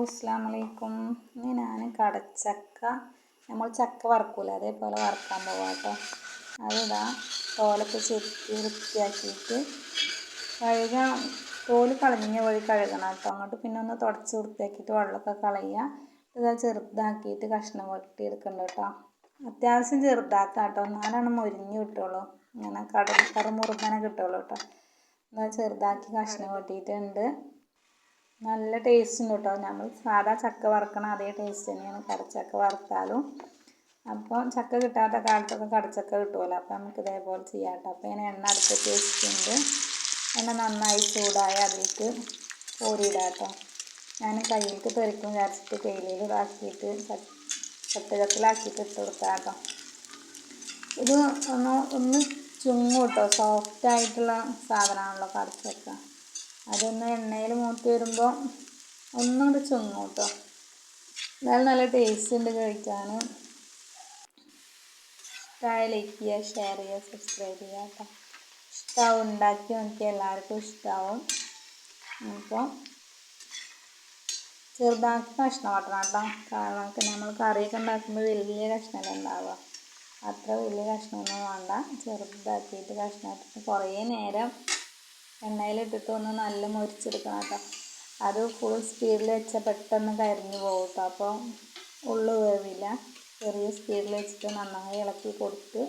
അസ്സലാമു അലൈക്കും. ഇനി ഞാൻ കടച്ചക്ക നമ്മൾ ചക്ക വറക്കൂല അതേപോലെ വറക്കാൻ പോവാം കേട്ടോ. അതിതാ തോലൊക്കെ ചെത്തി വൃത്തിയാക്കിയിട്ട് കഴുകാൻ തോല് കളഞ്ഞ വഴി കഴുകണം കേട്ടോ. അങ്ങോട്ട് പിന്നെ ഒന്ന് തുടച്ച് വൃത്തിയാക്കിയിട്ട് വെള്ളമൊക്കെ കളയുക. ഇതാ ചെറുതാക്കിയിട്ട് കഷ്ണം വെട്ടിയെടുക്കുന്നുണ്ട് കേട്ടോ. അത്യാവശ്യം ചെറുതാക്കാം കേട്ടോ, എന്നാലാണ് മൊരിഞ്ഞ് കിട്ടുള്ളൂ. ഇങ്ങനെ കറുമുറുങ്ങനെ കിട്ടുള്ളൂ കേട്ടോ. ഇതാ ചെറുതാക്കി കഷ്ണം വെട്ടിയിട്ടുണ്ട്. നല്ല ടേസ്റ്റ് ഉണ്ട് കേട്ടോ. നമ്മൾ സാധാ ചക്ക വറുക്കണ അതേ ടേസ്റ്റ് തന്നെയാണ് കടച്ചക്ക വറുത്താലും. അപ്പോൾ ചക്ക കിട്ടാത്ത കാലത്തൊക്കെ കടച്ചക്ക കിട്ടുമല്ലോ, അപ്പോൾ നമുക്ക് ഇതേപോലെ ചെയ്യാം കേട്ടോ. അപ്പോൾ ഞാൻ എണ്ണ അടുപ്പത്ത് വെച്ചിട്ടുണ്ട്. എണ്ണ നന്നായി ചൂടായി അതിലേക്ക് കോരിയിടാം കേട്ടോ. ഞാൻ കയ്യിലേക്ക് തെറിക്കും വിചാരിച്ചിട്ട് തേയിലയിൽ ഇതാക്കിയിട്ട് ചട്ടുകത്തിലാക്കിയിട്ട് ഇട്ട് കൊടുക്കാം കേട്ടോ. ഇത് ഒന്ന് ചുങ്ങും കേട്ടോ. സോഫ്റ്റ് ആയിട്ടുള്ള സാധനമാണല്ലോ കടച്ചക്ക. അതൊന്ന് എണ്ണയിൽ മൂത്ത് വരുമ്പോൾ ഒന്നുകൂടി ചുങ്ങും കേട്ടോ. എന്നാലും നല്ല ടേസ്റ്റ് ഉണ്ട് കഴിക്കാൻ. ഇഷ്ടമായ ലൈക്ക് ചെയ്യുക, ഷെയർ ചെയ്യുക, സബ്സ്ക്രൈബ് ചെയ്യുക കേട്ടോ. ഇഷ്ടമാവും, ഉണ്ടാക്കി നോക്കി എല്ലാവർക്കും ഇഷ്ടമാവും. അപ്പോൾ ചെറുതാക്കി കഷ്ണം വെട്ടണം കേട്ടോ. കാരണം നമ്മൾ കറിയൊക്കെ ഉണ്ടാക്കുമ്പോൾ വലിയ കഷ്ണമല്ല ഉണ്ടാവുക. അത്ര വലിയ കഷ്ണമൊന്നും വേണ്ട. ചെറുതാക്കിയിട്ട് കഷ്ണം ഇട്ടിട്ട് കുറേ നേരം എണ്ണയിലിട്ടിട്ട് ഒന്ന് നല്ല മൊരിച്ചെടുക്കണം കേട്ടോ. അത് ഫുൾ സ്പീഡിൽ വെച്ചാൽ പെട്ടെന്ന് കരിഞ്ഞു പോകും കേട്ടോ. അപ്പോൾ ഉള്ളു വേവില്ല. ചെറിയ സ്പീഡിൽ വെച്ചിട്ട് നന്നായി ഇളക്കി കൊടുത്ത്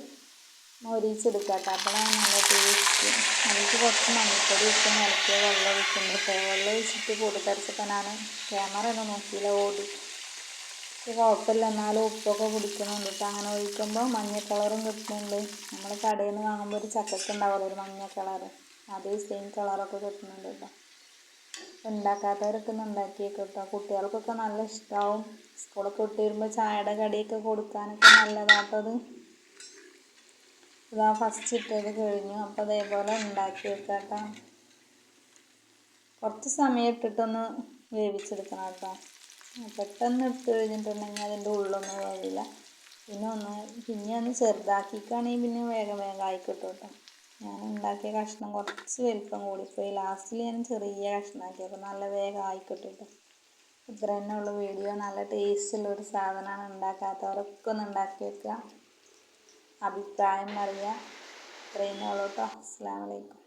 മൊരിച്ചെടുക്കുക കേട്ടോ. അപ്പോഴാണ് നല്ല ടേസ്റ്റ്. അതിലേക്ക് കുറച്ച് മഞ്ഞൾപ്പൊടി ഇട്ട് ഇളക്കിയ വെള്ളം ഒഴിക്കുന്നുണ്ട് കേട്ടോ. വെള്ളം ഒഴിച്ചിട്ട് പൊടിത്തരച്ചപ്പോൾ ഞാൻ ക്യാമറ ഒന്നും നോക്കിയില്ല, ഓടി. കുഴപ്പമില്ല, എന്നാലും ഉപ്പൊക്കെ പിടിക്കുന്നുണ്ട് കേട്ടോ. അങ്ങനെ ഒഴിക്കുമ്പോൾ മഞ്ഞ കളറും കിട്ടുന്നുണ്ട്. നമ്മൾ കടയിൽ നിന്ന് വാങ്ങുമ്പോൾ ഒരു ചക്കയ്ക്ക് ഉണ്ടാവുമല്ലോ ഒരു മഞ്ഞ കളറ്, അതേ സെയിം കളറൊക്കെ കിട്ടുന്നുണ്ട് കേട്ടോ. ഉണ്ടാക്കാത്തവരൊക്കെ ഒന്ന് ഉണ്ടാക്കിയേക്കും കേട്ടോ. കുട്ടികൾക്കൊക്കെ നല്ല ഇഷ്ടമാവും. സ്കൂളൊക്കെ വിട്ട് വരുമ്പോൾ ചായയുടെ കടിയൊക്കെ കൊടുക്കാനൊക്കെ നല്ലതാട്ടത്. ഇതാ ഫസ്റ്റ് ഇട്ടത് കഴിഞ്ഞു. അപ്പോൾ അതേപോലെ ഉണ്ടാക്കി വെക്കാം കേട്ടോ. കുറച്ച് സമയം ഇട്ടിട്ടൊന്ന് വേവിച്ചെടുക്കണം കേട്ടോ. പെട്ടെന്ന് ഇട്ട് കഴിഞ്ഞിട്ടുണ്ടെങ്കിൽ അതിൻ്റെ ഉള്ളൊന്നും വേവില്ല. പിന്നെ ഒന്ന് ചെറുതാക്കിക്കുകയാണെങ്കിൽ പിന്നെ വേഗം ആയി കിട്ടും കേട്ടോ. ഞാൻ ഉണ്ടാക്കിയ കഷ്ണം കുറച്ച് വലിപ്പം കൂടിപ്പോയി. ലാസ്റ്റിൽ ഞാൻ ചെറിയ കഷ്ണമാക്കിയപ്പോൾ നല്ല വേഗം ആയി കിട്ടും കേട്ടോ. ഇത്ര തന്നെ ഉള്ള വീഡിയോ. നല്ല ടേസ്റ്റുള്ളൊരു സാധനമാണ്. ഉണ്ടാക്കാത്തവരൊക്കെ ഒന്ന് ഉണ്ടാക്കി വെക്കുക, അഭിപ്രായം പറയുക. ഇത്രയും ഉള്ളൂ കേട്ടോ. അസ്സലാമു അലൈക്കും.